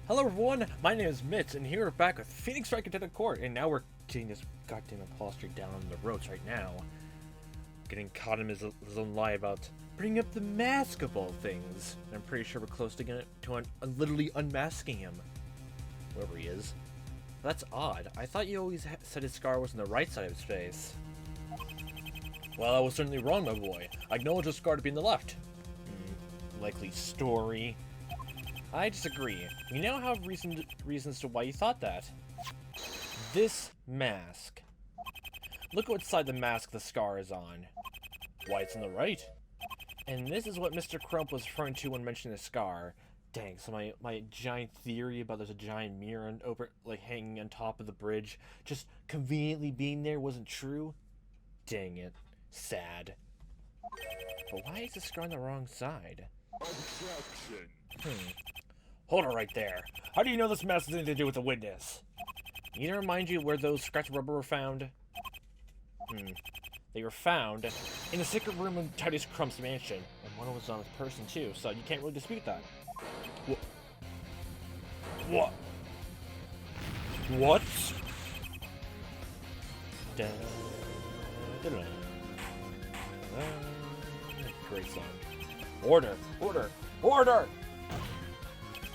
Hello everyone, my name is Mitch, and here we're back with Phoenix Wright Contempt Court, and now we're getting this goddamn imposter down on the ropes right now. Getting caught in his own lie about bringing up the mask of all things. I'm pretty sure we're close to literally unmasking him. Whoever he is. That's odd. I thought you always said his scar was on the right side of his face. Well, I was certainly wrong, my boy. I acknowledge the scar to be on the left. Likely story. I disagree. We now have reasons to why you thought that. This mask. Look what side the mask the scar is on. Why, it's on the right. And this is what Mr. Crump was referring to when mentioning the scar. Dang, so my giant theory about there's a giant mirror hanging on top of the bridge, just conveniently being there, wasn't true? Dang it. Sad. But why is the scar on the wrong side? Objection. Hold it right there. How do you know this mask has anything to do with the witness? Need to remind you where those scratch rubber were found? They were found in the secret room in Titus Crump's mansion. And one was on his person too, so you can't really dispute that. What? What? Great song. Order! Order! Order!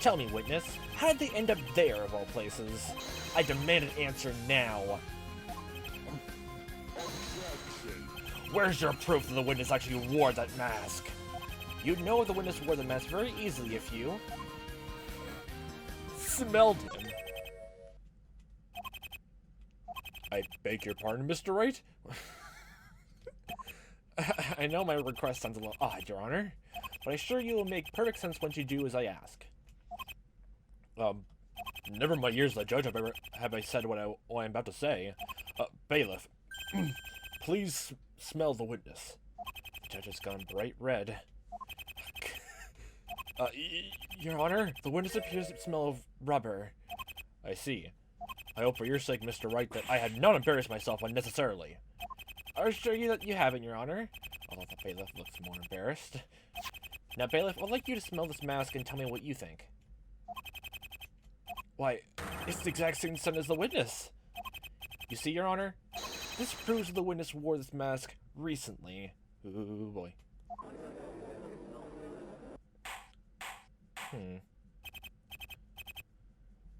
Tell me, witness, how did they end up there, of all places? I demand an answer now. Objection. Where's your proof that the witness actually wore that mask? You'd know the witness wore the mask very easily if you smelled him. I beg your pardon, Mr. Wright? I know my request sounds a little odd, Your Honor, but I assure you will make perfect sense once you do as I ask. Never in my years as a judge have I said what I'm about to say. Bailiff, please smell the witness. The judge has gone bright red. Your Honor, the witness appears to smell of rubber. I see. I hope for your sake, Mr. Wright, that I had not embarrassed myself unnecessarily. I assure you that you haven't, Your Honor. Although the bailiff looks more embarrassed. Now, bailiff, I'd like you to smell this mask and tell me what you think. Why, it's the exact same scent as the witness. You see, Your Honor? This proves that the witness wore this mask recently. Ooh, boy.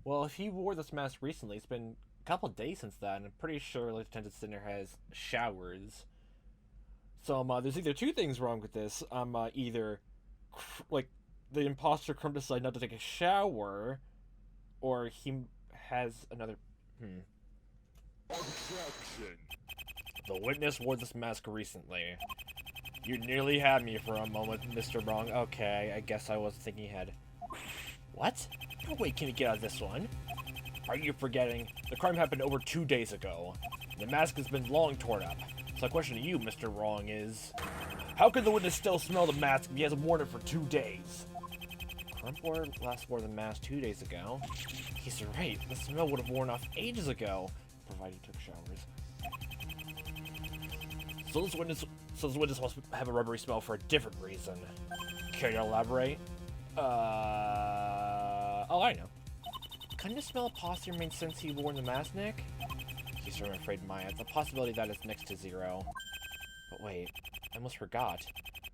Well, if he wore this mask recently, it's been a couple days since that, and I'm pretty sure Lieutenant Sinner has showers. So, there's either two things wrong with this. Either, the imposter Crump decided not to take a shower, or he has another... Objection. The witness wore this mask recently. You nearly had me for a moment, Mr. Wrong. Okay, I guess I was thinking ahead. What? No way can we get out of this one. Are you forgetting? The crime happened over 2 days ago. The mask has been long torn up. So the question to you, Mr. Wrong, is... how could the witness still smell the mask if he hasn't worn it for 2 days? Crump last wore the mask 2 days ago. He's right. The smell would have worn off ages ago, provided he took showers. So this witness must have a rubbery smell for a different reason. Care to elaborate? Oh, I know. Couldn't the smell of imposter made sense he wore the mask, Nick? He's sort of afraid Maya. The possibility that is next to zero. But wait, I almost forgot.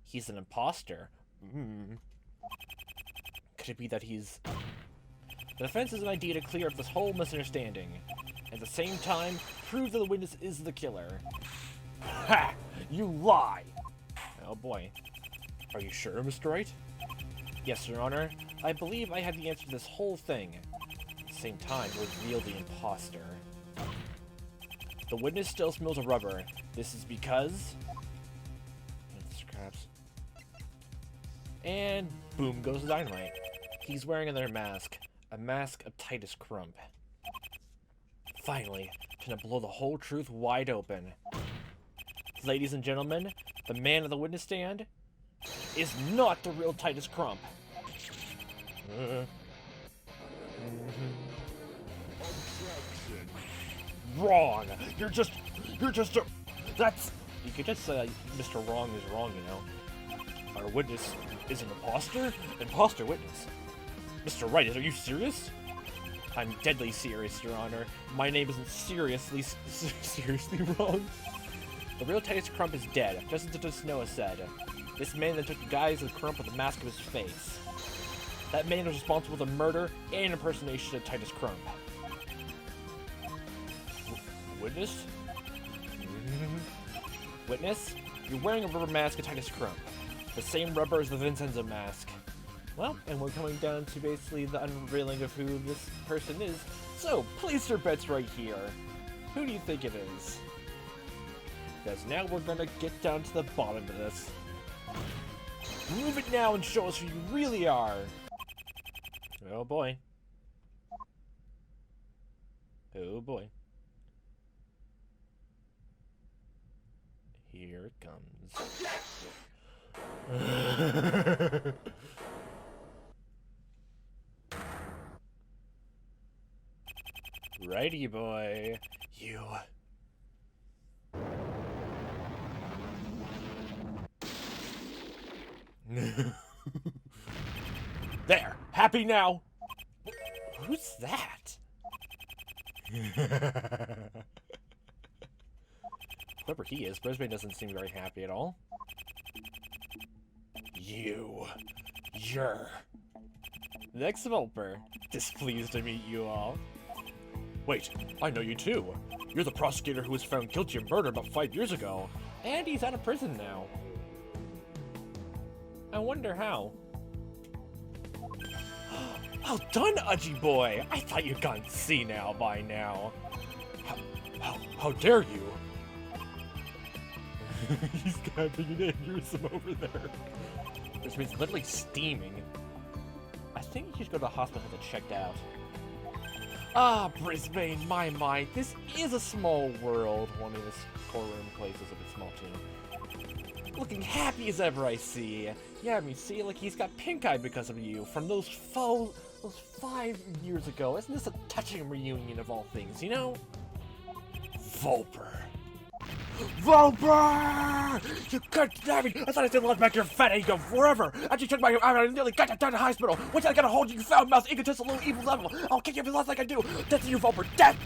He's an imposter. Could it be that he's... The defense is an idea to clear up this whole misunderstanding. At the same time, prove that the witness is the killer. Ha! You lie! Oh boy. Are you sure, Mr. Wright? Yes, Your Honor. I believe I have the answer to this whole thing. At the same time, reveal the imposter. The witness still smells of rubber. This is because... Scraps. And boom goes the dynamite. He's wearing another mask. A mask of Titus Crump. Finally, gonna blow the whole truth wide open. Ladies and gentlemen, the man at the witness stand is not the real Titus Crump. Objection. Wrong! You're just a... That's... You could just say Mr. Wrong is wrong, you know. Our witness is an imposter? Imposter witness. Mr. Wright, are you serious? I'm deadly serious, Your Honor. My name isn't seriously wrong. The real Titus Crump is dead, just as the Snow has said. This man that took the guise of Crump with a mask of his face. That man was responsible for the murder and impersonation of Titus Crump. Witness? Witness? You're wearing a rubber mask of Titus Crump. The same rubber as the Vincenzo mask. Well, and we're coming down to basically the unveiling of who this person is. So, place your bets right here. Who do you think it is? Because now we're gonna get down to the bottom of this. Move it now and show us who you really are. Oh boy. Oh boy. Here it comes. Righty boy. You. There! Happy now! Who's that? Whoever he is, Brisbane doesn't seem very happy at all. You're... Next Volper. Displeased to meet you all. Wait, I know you too. You're the prosecutor who was found guilty of murder about 5 years ago. And he's out of prison now. I wonder how. Well done, Udgy boy! I thought you'd gone senile by now. How dare you? He's having an aneurysm over there. This means literally steaming. I think you should go to the hospital to get checked out. Ah, Brisbane, my, this is a small world. One of this courtroom place is a bit small too. Looking happy as ever, I see. Yeah, I mean, see, like he's got pink eye because of you from those 5 years ago. Isn't this a touching reunion of all things, you know? Volper. Volper! You can't have me! I thought I said let back your fat ego forever! I just took my I nearly got down to the hospital! What's I gotta hold you foul mouth egotistical little evil devil! I'll kick you if you lost like I do! That's you, Volper! Death!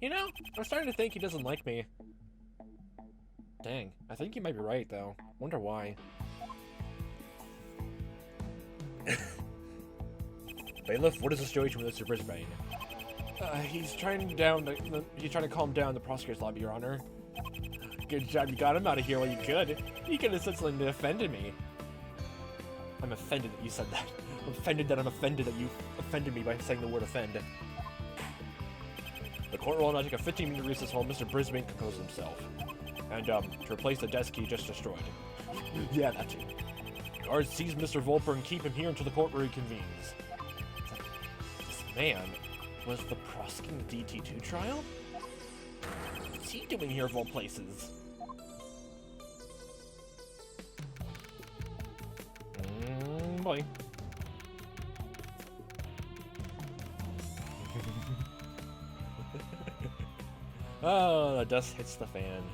You know, I'm starting to think he doesn't like me. Dang, I think he might be right, though. Wonder why. Bailiff, what is the situation with Mr. Brisbane? He's trying to calm down the prosecutor's lobby, Your Honor. Good job, you got him out of here while you could. He could have said something that offended me. I'm offended that you said that. I'm offended that you offended me by saying the word offend. The court will now take a 15-minute recess while Mr. Brisbane composes himself. And, to replace the desk he just destroyed. Yeah, that too. Guards seize Mr. Volper and keep him here until the court reconvenes. This man was the prosecuting the DT2 trial? What's he doing here of all places? Boy. Oh, the dust hits the fan.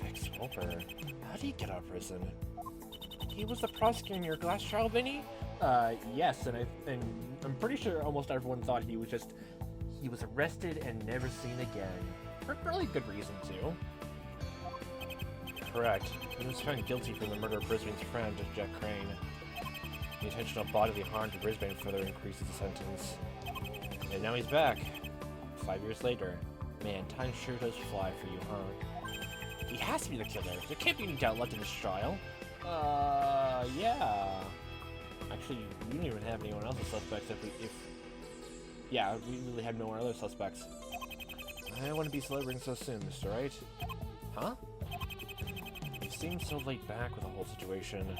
Fix Volper. How did he get out of prison? He was the prosecutor in your glass trial, Vinny? Yes, and I'm pretty sure almost everyone thought he was arrested and never seen again. For really good reason, too. Correct. He was found guilty for the murder of Brisbane's friend, Jack Crane. The intentional bodily harm to Brisbane further increases the sentence. And now he's back. 5 years later. Man, time sure does fly for you, huh? He has to be the killer. There can't be any doubt left in this trial. Yeah. Actually, we don't even have anyone else's suspects yeah, we really have no other suspects. I don't want to be celebrating so soon, Mr. Wright. Huh? You seem so laid back with the whole situation.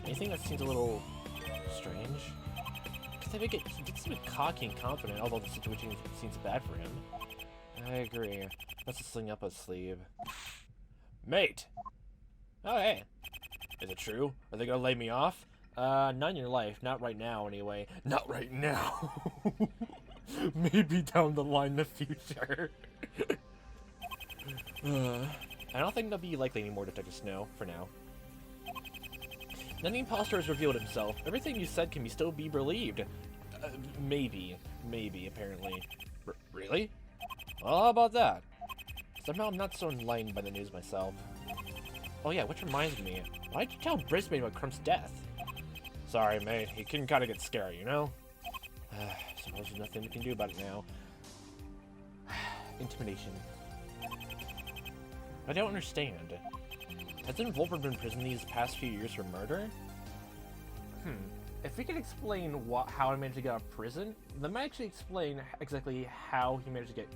Anything that seems a little strange? Because he gets a bit cocky and confident, although the situation seems bad for him. I agree. That's a sling up his sleeve. Mate! Oh, hey. Is it true? Are they gonna lay me off? Not in your life. Not right now, anyway. Not right now. Maybe down the line in the future. I don't think there'll be likely any more Detective Snow for now. Then the imposter has revealed himself. Everything you said can still be believed. Maybe, apparently. Really? Well, how about that? Somehow I'm not so enlightened by the news myself. Oh yeah, which reminds me, why'd you tell Brisbane about Crump's death? Sorry, mate. He can kind of get scary, you know? Suppose there's nothing we can do about it now. Intimidation. I don't understand. Hasn't Volper been in prison these past few years for murder? If we can explain how he managed to get out of prison, that might actually explain exactly how he managed to get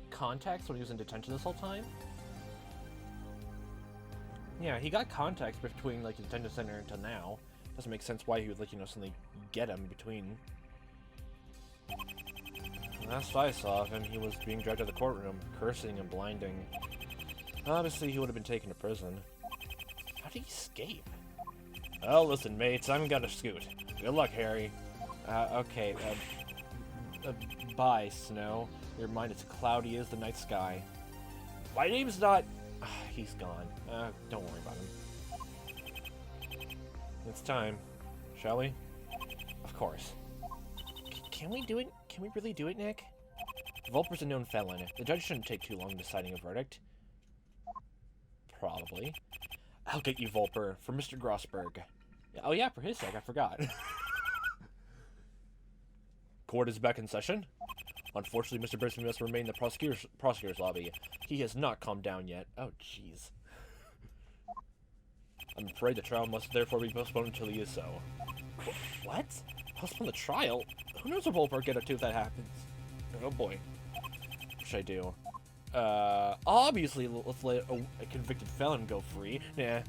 contacts when he was in detention this whole time. Yeah, he got contacts between, like, the detention center until now. Doesn't make sense why he would, like, you know, suddenly get him in between. Last I saw of him, he was being dragged to the courtroom, cursing and blinding. Obviously, he would have been taken to prison. How did he escape? Oh, listen, mates, I'm gonna scoot. Good luck, Harry. Okay, bye, Snow. Your mind is cloudy as the night sky. My name's not... He's gone. Don't worry about him. It's time. Shall we? Of course. Can we do it? Can we really do it, Nick? Volper's a known felon. The judge shouldn't take too long deciding a verdict. Probably. I'll get you, Volper, for Mr. Grossberg. Oh yeah, for his sake, I forgot. Court is back in session. Unfortunately, Mr. Brisbane must remain in the prosecutor's lobby. He has not calmed down yet. Oh, jeez. I'm afraid the trial must therefore be postponed until he is so. What? Postpone the trial? Who knows what Volper will get up to if that happens? Oh boy. What should I do? Obviously, let's let a convicted felon go free. Nah.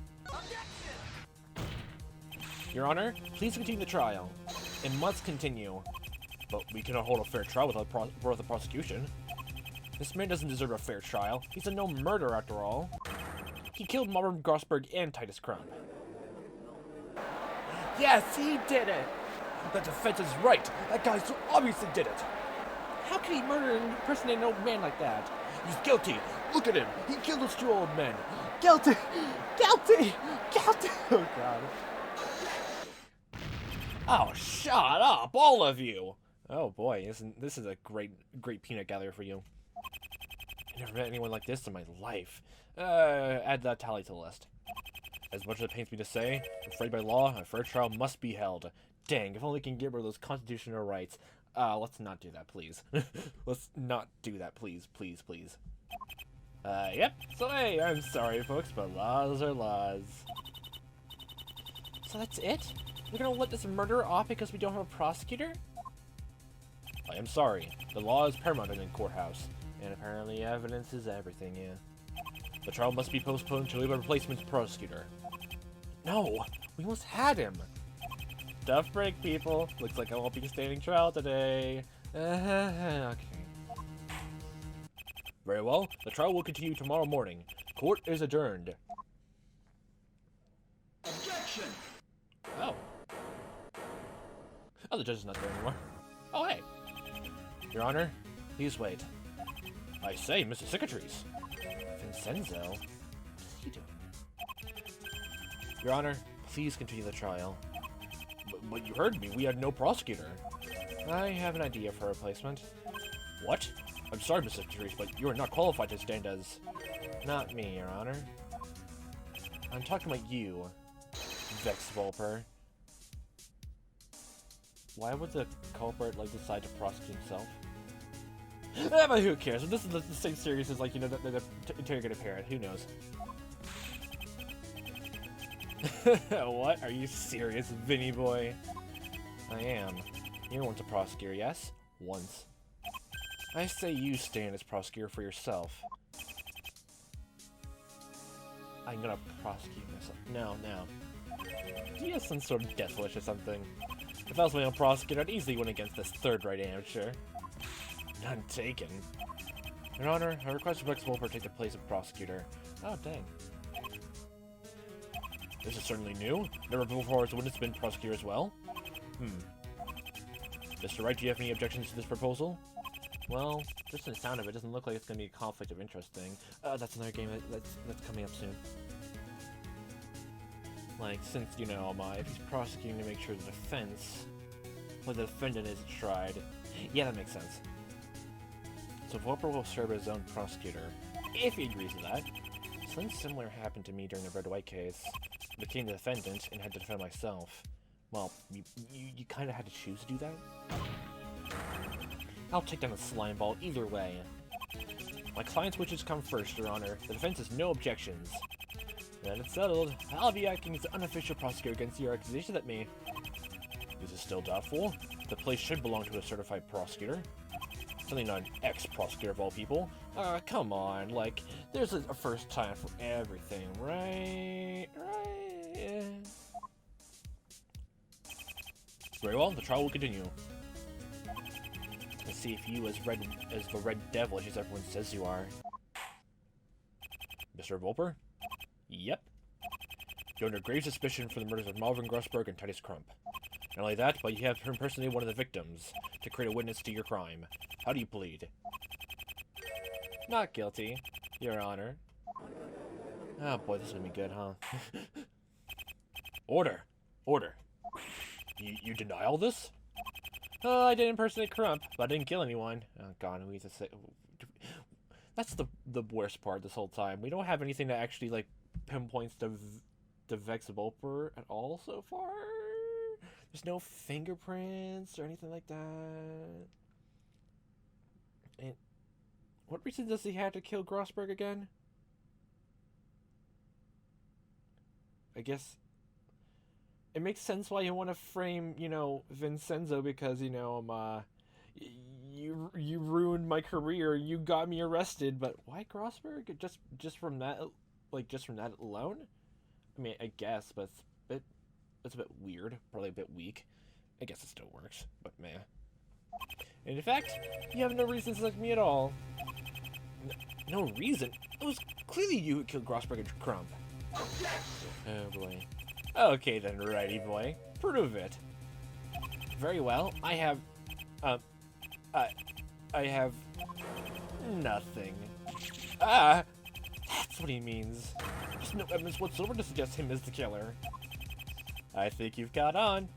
Your Honor, please continue the trial. It must continue. But we cannot hold a fair trial without the prosecution. This man doesn't deserve a fair trial. He's a known murderer, after all. He killed Marvin Grossberg and Titus Crump. Yes, he did it! The defense is right. That guy so obviously did it. How can he murder and impersonate an old man like that? He's guilty. Look at him. He killed those two old men. Guilty. Guilty. Guilty. Oh, God. Oh, shut up, all of you. Oh, boy. This is a great peanut gallery for you. I never met anyone like this in my life. Add that tally to the list. As much as it pains me to say, I'm afraid by law, a fair trial must be held. Dang, if only we can get rid of those constitutional rights. Let's not do that, please. Let's not do that, please, please, please. Yep. So, hey, I'm sorry, folks, but laws are laws. So that's it? We're gonna let this murderer off because we don't have a prosecutor? I am sorry. The law is paramount in the courthouse. And apparently evidence is everything, yeah. The trial must be postponed until we have a replacement prosecutor. No! We almost had him! Tough break, people. Looks like I won't be standing trial today. Okay. Very well. The trial will continue tomorrow morning. Court is adjourned. Objection! Oh. Oh, the judge is not there anymore. Oh, hey. Your Honor, please wait. I say, Mr. Cicatrice. Vincenzo? What is he doing? Your Honor, please continue the trial. But you heard me. We had no prosecutor. I have an idea for a replacement. What? I'm sorry, Mr. Cicatrice, but you are not qualified to stand as... Not me, Your Honor. I'm talking about you, Vex Volper. Why would the culprit, like, decide to prosecute himself? But who cares? This is the same serious as, like, you know, the interrogative parrot. Who knows? What? Are you serious, Vinny boy? I am. You're once a prosecutor, yes? Once. I say you stand as prosecutor for yourself. I'm gonna prosecute myself. No. Do you have some sort of death wish or something? If I was my own prosecutor, I'd easily win against this third-rate amateur. None taken. Your Honor, I request Vex Volper take the place of prosecutor. Oh, dang. This is certainly new. Never before has a witness been prosecutor as well. Mr. Wright, do you have any objections to this proposal? Well, just from the sound of it, doesn't look like it's going to be a conflict of interest thing. That's another game that's coming up soon. Like, since, you know, if he's prosecuting to make sure the defense, or the defendant isn't tried. Yeah, that makes sense. So Volper will serve as his own prosecutor, if he agrees to that. Something similar happened to me during the Red-White case. I became the defendant and had to defend myself. Well, you kind of had to choose to do that? I'll take down the slime ball either way. My client's wishes come first, Your Honor. The defense has no objections. Then it's settled. I'll be acting as the unofficial prosecutor against your accusation at me. Is it still doubtful? The place should belong to a certified prosecutor. Certainly not an ex-prosecutor of all people. Come on, like, there's a first time for everything, right? Right? Very well, the trial will continue. Let's see if you as the Red Devil as everyone says you are. Mr. Volper? Yep. You're under grave suspicion for the murders of Marvin Grossberg and Titus Crump. Not only that, but you have impersonated one of the victims to create a witness to your crime. How do you plead? Not guilty, Your Honor. Oh boy, this is gonna be good, huh? Order! Order! You deny all this? I did impersonate Crump, but I didn't kill anyone. Oh god, we have to say... That's the worst part this whole time. We don't have anything that actually, like, pinpoints the Vex Volper at all so far. There's no fingerprints or anything like that. And what reason does he have to kill Grossberg again? I guess it makes sense why you want to frame, you know, Vincenzo, because, you know, you ruined my career, you got me arrested, but why Grossberg? Just from that, like, just from that alone? I mean, I guess, but it's a bit weird, probably a bit weak. I guess it still works, but meh. And in fact, you have no reason to select me at all. No reason? It was clearly you who killed Grossberg and Crump. Oh boy. Okay then, righty boy. Prove it. Very well, I have nothing. That's what he means. There's no evidence whatsoever to suggest him as the killer. I think you've caught on.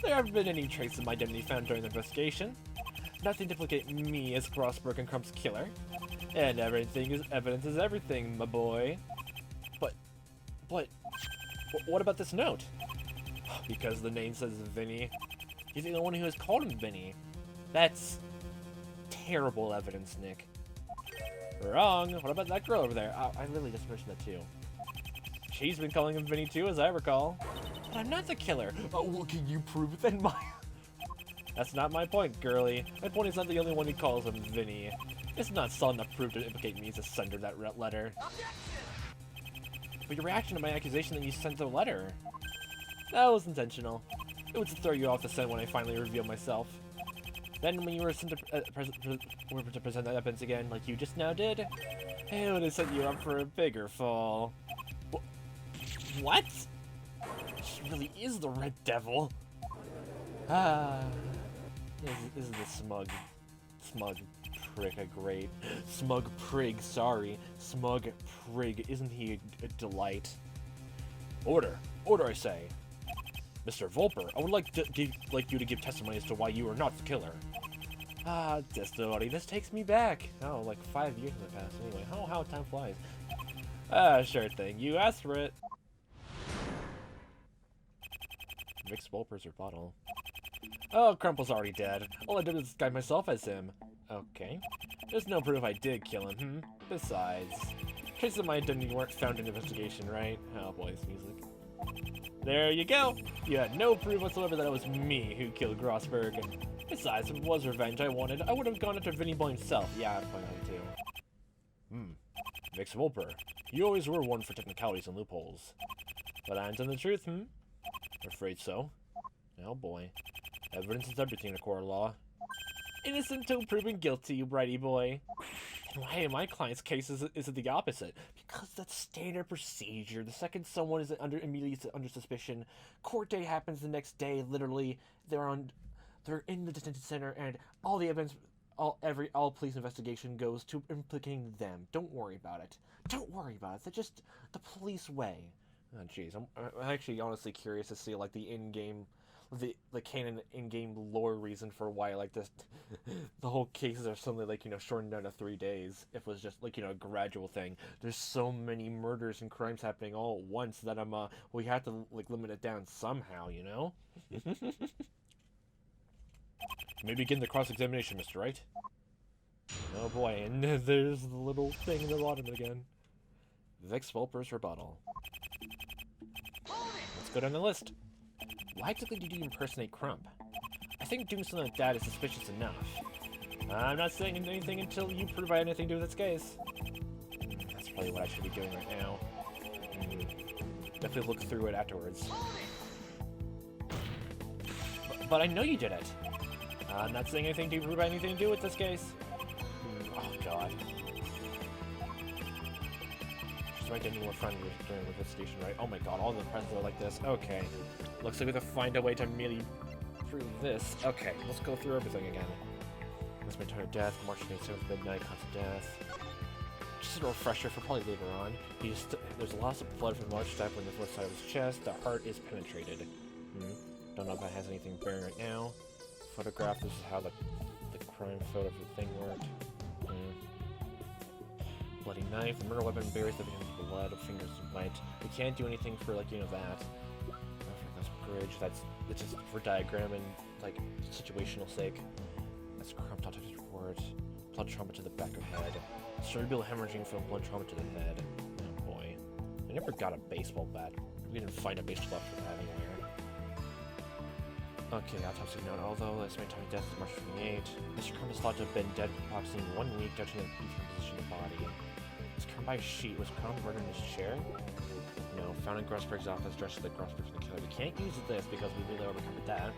There haven't been any traces of my identity found during the investigation. Nothing to implicate me as Grossberg and Crump's killer. And evidence is everything, my boy. But what about this note? Because the name says Vinny. He's the only one who has called him Vinny. That's terrible evidence, Nick. Wrong. What about that girl over there? I really just mentioned that too. She's been calling him Vinny too, as I recall. But I'm not the killer. Oh, well, can you prove it then, Maya? That's not my point, girlie. My point is not the only one who calls him Vinny. It's not solid enough proof to implicate me as the sender of that letter. But your reaction to my accusation that you sent the letter. That was intentional. It was to throw you off the scent when I finally revealed myself. Then when you were sent to present that evidence again, like you just now did, it would have set you up for a bigger fall. What? He really is the Red Devil. This is the smug prick, smug prig, sorry. Smug prig, isn't he a delight? Order, I say. Mr. Volper, I would like you to give testimony as to why you are not the killer. Testimony, this takes me back. Oh, like 5 years in the past, anyway. Oh, how time flies. Sure thing, you asked for it. Vic's Volper's rebuttal. Oh, Crumple's already dead. All I did was disguise myself as him. Okay. There's no proof I did kill him, Besides, traces of my identity weren't found in the investigation, right? Oh boy, this music. There you go! You had no proof whatsoever that it was me who killed Grossberg, and besides, if it was revenge I wanted, I would have gone after Vinny Boy himself. Yeah, I'd point out too. Vic's Volper, you always were one for technicalities and loopholes. But I'm telling the truth, Afraid so. Oh boy. Evidence is everything in a court of law. Innocent until proven guilty, you righty boy. Why in my client's case is it the opposite? Because that's standard procedure. The second someone is immediately under suspicion, court day happens the next day, literally. They're on They're in the detention center, and all the evidence, all police investigation goes to implicating them. Don't worry about it. Don't worry about it. That's just the police way. Oh, jeez. I'm actually honestly curious to see like the in-game, the canon in-game lore reason for why like this, the whole cases are suddenly like shortened down to 3 days. If it was just like a gradual thing. There's so many murders and crimes happening all at once that we have to like limit it down somehow. Maybe begin the cross-examination, Mr. Wright. Oh boy, and there's the little thing in the bottom again. Vex Vulper's rebuttal. Let's go down the list. Why exactly did you impersonate Crump? I think doing something like that is suspicious enough. I'm not saying anything until you provide anything to do with this case. That's probably what I should be doing right now. Definitely look through it afterwards. But I know you did it. I'm not saying anything to prove anything to do with this case. Oh god. Just might get any more fun during the investigation, right? Oh my god, all the presents are like this. Okay. Looks like we have to find a way to merely prove this. Okay, let's go through everything again. That's my time of death, March 27th, midnight, cause of death. Just a refresher for probably later on. There's loss of blood from the large stab on the left side of his chest. The heart is penetrated. Don't know if that has anything bearing right now. Photograph, this is how the crime photo of the thing worked. Bloody knife, the murder weapon buries the victim's blood, fingers white. We can't do anything for like that. That's bridge, that's just for diagram and like situational sake. That's crump top report. Blood trauma to the back of head. Cerebral hemorrhaging from blood trauma to the head. Oh boy. I never got a baseball bat. We didn't find a baseball bat for that anywhere. Okay, autopsy note. Although estimated time of death is March 28. Mr. Crump is thought to have been dead for approximately 1 week, judging the decomposition of the body. Was Crump by a sheet? Was Crump murdered in his chair? No. Found in Grossberg's office, dressed like Grossberg's the killer. We can't use this because we really already covered that.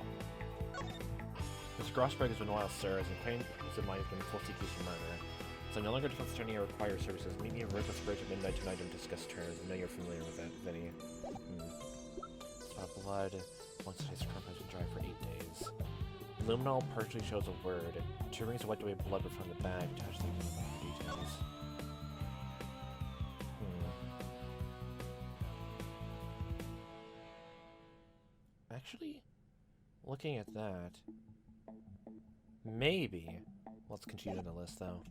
Mr. Grossberg has been loyal, sir, as he claims that might have been falsely accused of murder. So no longer defense attorney or require services. Meet me at Ruthless Bridge at midnight tonight to discuss terms. I know you're familiar with that, Vinny. Spot of blood. Once today's Crump has been dry for 8 days. Luminol partially shows a word. 2 rings of wiped away blood were found in the bag. Touch the details. Actually, looking at that, maybe. Let's continue on the list though.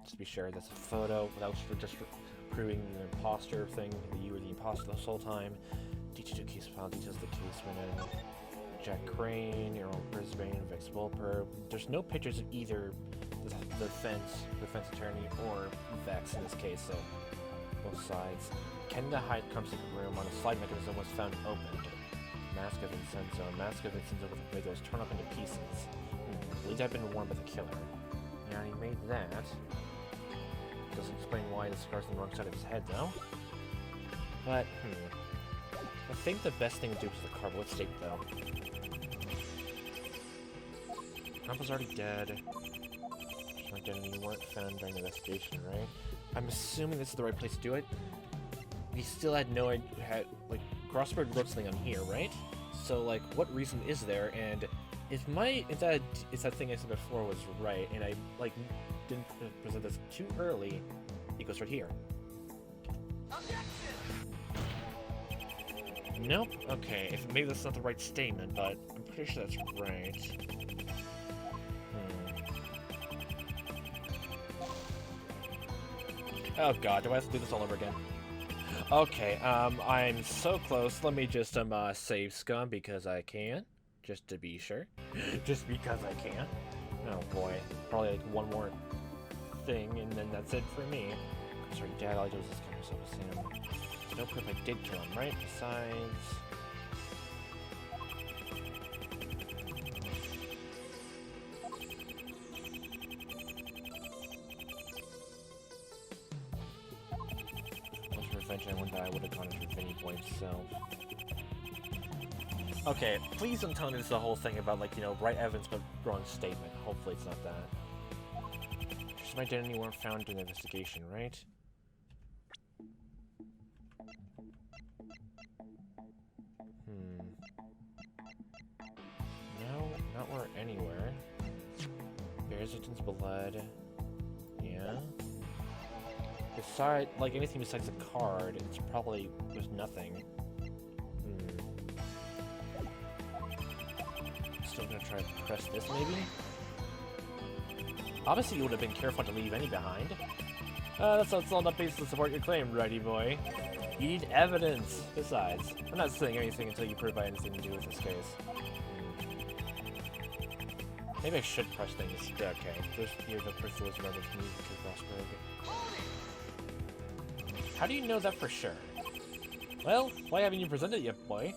Just to be sure, that's a photo. That was for just proving the imposter thing. That you were the imposter this whole time. D2 case file details the case went in. Jack Crane, Errol Brisbane, Vex Vulper. There's no pictures of either the defense attorney or Vex in this case, so both sides. Kenda Hyde comes to the room on a slide mechanism was found opened. Mask of Vincenzo. Mask of Vincenzo with the windows torn up into pieces. Believed had been worn by the killer. Yeah, he made that. Doesn't explain why the scar's on the wrong side of his head, though. But, I think the best thing to do is the cardboard stake, though. Crump was already dead. Identity weren't found during the investigation, right? I'm assuming this is the right place to do it. We still had no idea, like, Grossberg wrote something on here, right? So, like, what reason is there? And if that thing I said before was right, and I, like, didn't present this too early, it goes right here. Nope. Okay, maybe that's not the right statement, but I'm pretty sure that's right. Oh god, do I have to do this all over again? Okay, I'm so close. Let me just save scum because I can, just to be sure. Just because I can. Oh boy, probably like one more thing, and then that's it for me. Sorry, Dad, all I do is just kill myself with Sam. There's no proof I did kill him, right? Besides... I wonder I would have gone into Vinny Boy himself. Okay, please don't tell me this is the whole thing about, like, right evidence but wrong statement. Hopefully it's not that. Just my identity weren't found during the investigation, right? No, Not where anywhere. Bears victims blood. Yeah. Beside, like anything besides a card, it's probably there's nothing. Still gonna try to press this, maybe? Obviously, you would have been careful to leave any behind. That's all the basis to support your claim, righty boy. You need evidence. Besides, I'm not saying anything until you prove I had anything to do with this case. Maybe I should press things. Okay, this year the person was murdered from music to Frostburg. How do you know that for sure? Well, why haven't you presented it yet, boy?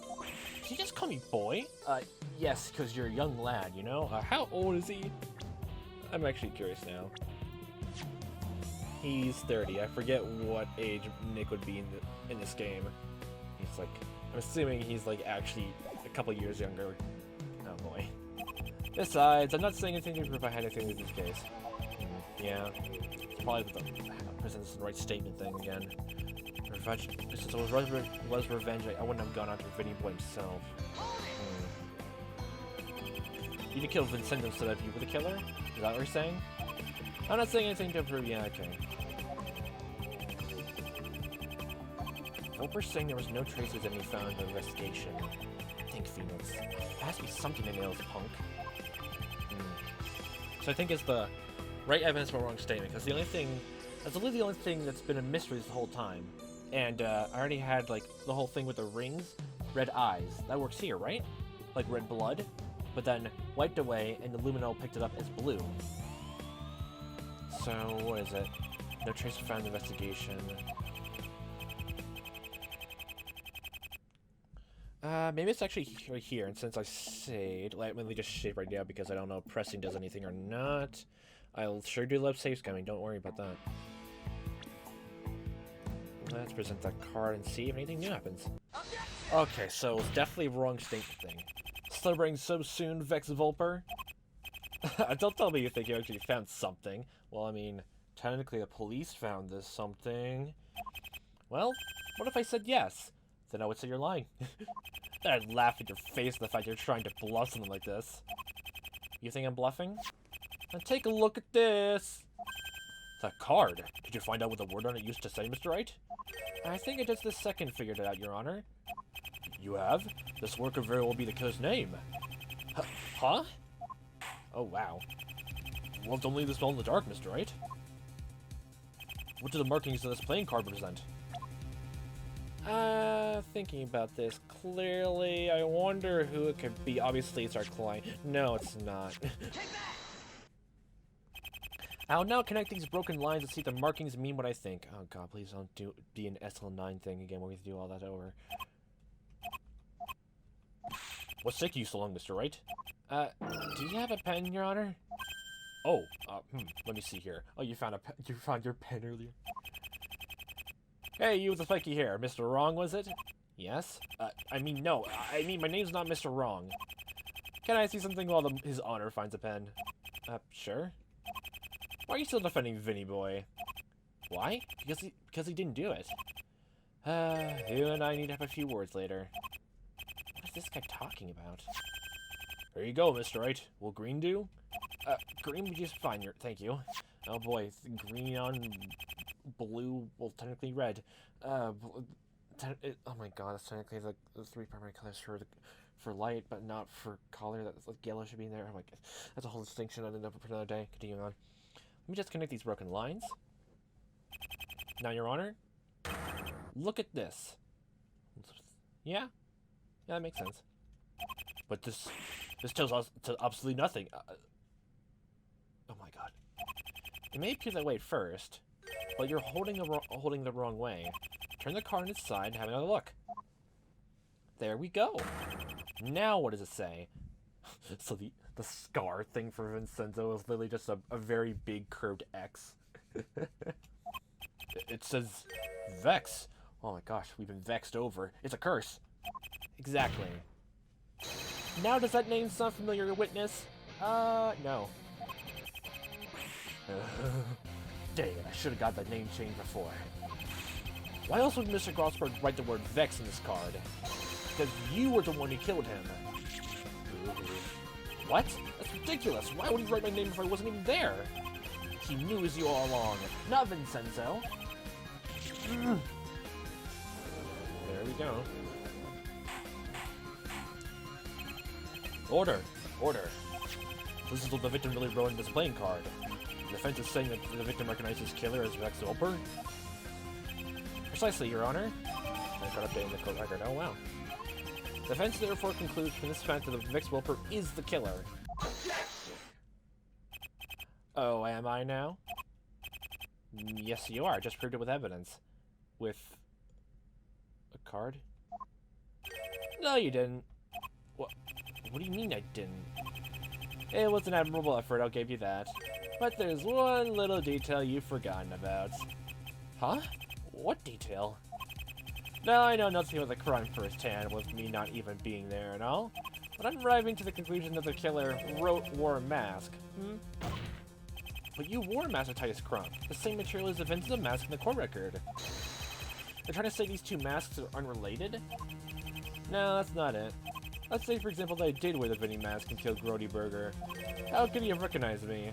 Did you just call me boy? Yes, because you're a young lad, you know? How old is he? I'm actually curious now. He's 30. I forget what age Nick would be in this game. He's like, I'm assuming he's like actually a couple years younger. Oh boy. Besides, I'm not saying anything to prove I had anything with this case. Yeah, it's probably the presents the right statement thing again. Revenge. Since it was revenge, I wouldn't have gone after Vinny Boy himself. You could kill Vincent instead of you were the killer? Is that what you're saying? I'm not saying anything to prove. Yeah, okay. Volper's saying there was no traces of any found in the investigation. I think Phoenix. There has to be something that nails Punk. So I think it's the right evidence for a wrong statement, because that's literally the only thing that's been a mystery this whole time. And I already had like the whole thing with the rings, red eyes. That works here, right? Like red blood, but then wiped away, and the Luminol picked it up as blue. So what is it? No trace found in the investigation. Maybe it's actually right here, and since I saved, let me just save right now because I don't know if pressing does anything or not. I'll sure do love save scamming, don't worry about that. Let's present that card and see if anything new happens. Okay, so it's definitely a wrong statement thing. Celebrating so soon, Vex Volper? Don't tell me you think you actually found something. Well, I mean, technically the police found this something. Well, what if I said yes? Then I would say you're lying. Then I'd laugh at your face at the fact you're trying to bluff something like this. You think I'm bluffing? Now take a look at this! That card! Did you find out what the word on it used to say, Mr. Wright? I think I just this second figured it out, Your Honor. You have? This word could very well be the killer's name. Huh? Oh, wow. Well, don't leave this all in the dark, Mr. Wright. What do the markings of this playing card represent? Thinking about this clearly, I wonder who it could be. Obviously, it's our client. No, it's not. I'll now connect these broken lines and see if the markings mean what I think. Oh god, please don't be an SL9 thing again when we have to do all that over. What's taking you so long, Mr. Wright? Do you have a pen, Your Honor? Oh, let me see here. Oh, you found your pen earlier. Hey, you with the spiky hair. Mr. Wrong, was it? Yes? I mean, no. I mean, my name's not Mr. Wrong. Can I see something while His Honor finds a pen? Sure. Why are you still defending Vinny Boy? Why? Because he didn't do it. You and I need to have a few words later. What is this guy talking about? There you go, Mr. Wright. Will green do? Green would just fine. Thank you. Oh boy, green on blue, well, technically red. Oh my god, it's technically the three primary colors for light, but not for color. That's like yellow should be in there. Oh my god, that's a whole distinction I didn't know for another day. Continuing on. Let me just connect these broken lines. Now, Your Honor, look at this. Yeah, that makes sense. But this tells us absolutely nothing. Oh my god. It may appear that way at first, but you're holding the wrong way. Turn the card on its side and have another look. There we go. Now what does it say? So the scar thing for Vincenzo is literally just a very big curved X. It says Vex. Oh my gosh, we've been vexed over. It's a curse. Exactly. Now does that name sound familiar, witness? No. Dang it, I should have got that name changed before. Why else would Mr. Grossberg write the word Vex in this card? Because you were the one who killed him. What? That's ridiculous. Why would he write my name if I wasn't even there? He knew it was you all along. Not Vincenzo. There we go. Order. Order. This is what the victim really wrote in this playing card. The defense is saying that the victim recognizes killer as Vex Wilper. Precisely, Your Honor. I got updating the court record. Oh, wow. The defense therefore concludes from this fact that the Vex Wilper is the killer. Oh, am I now? Yes, you are. Just proved it with evidence. With a card? No, you didn't. What do you mean I didn't? It was an admirable effort, I'll give you that. But there's one little detail you've forgotten about. Huh? What detail? Now I know nothing about the crime firsthand, with me not even being there and all. But I'm arriving to the conclusion that the killer wore a mask. But you wore a mask to Titus Crump, the same material as the Vincent mask in the court record. They're trying to say these two masks are unrelated? No, that's not it. Let's say, for example, that I did wear the Vinny mask and kill Grody Burger. How could he have recognized me?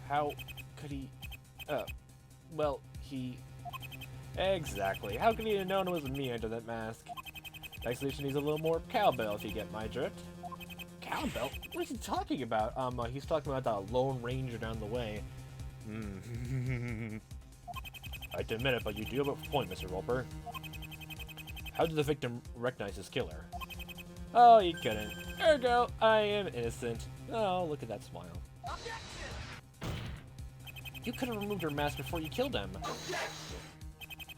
How could he... well, he... Exactly. How could he have known it was me under that mask? The explanation needs a little more cowbell, if you get my drift. Cowbell? What is he talking about? He's talking about that Lone Ranger down the way. I admit it, but you do have a point, Mr. Roper. How did the victim recognize his killer? Oh, he couldn't. Ergo, I am innocent. Oh, look at that smile. You could have removed your mask before you killed him.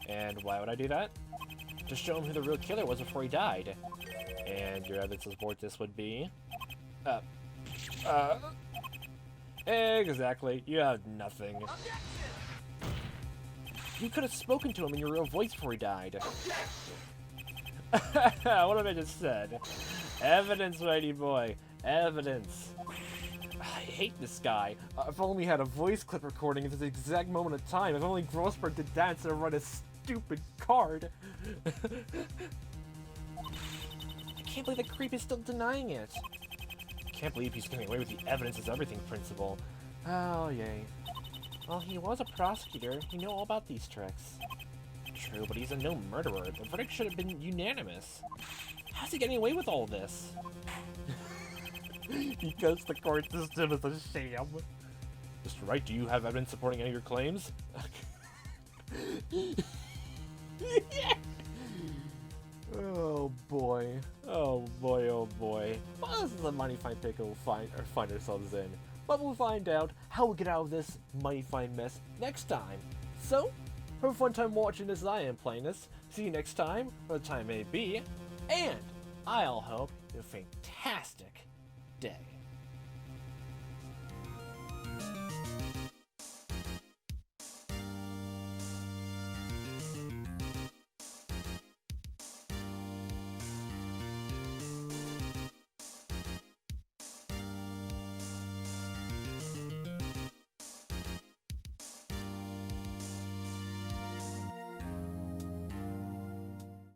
And why would I do that? To show him who the real killer was before he died. And your evidence to support this would be... Exactly. You have nothing. You could have spoken to him in your real voice before he died. What have I just said? Evidence, mighty boy. Evidence. I hate this guy. I've only had a voice clip recording at this exact moment of time. If only Grossberg did that instead of run a stupid card. I can't believe the creep is still denying it. I can't believe he's getting away with the evidence is everything principle. Oh, yay. Well, he was a prosecutor. He knew all about these tricks. True, but he's a known murderer. The verdict should have been unanimous. How's he getting away with all this? Because the court system is a sham. Mr. Wright, do you have evidence supporting any of your claims? Oh boy. Oh boy, oh boy. Well, this is a mighty fine pickle we'll find ourselves in. But we'll find out how we get out of this mighty fine mess next time. So, have a fun time watching as I am playing this. See you next time, or the time may be. And I'll hope you have a fantastic day.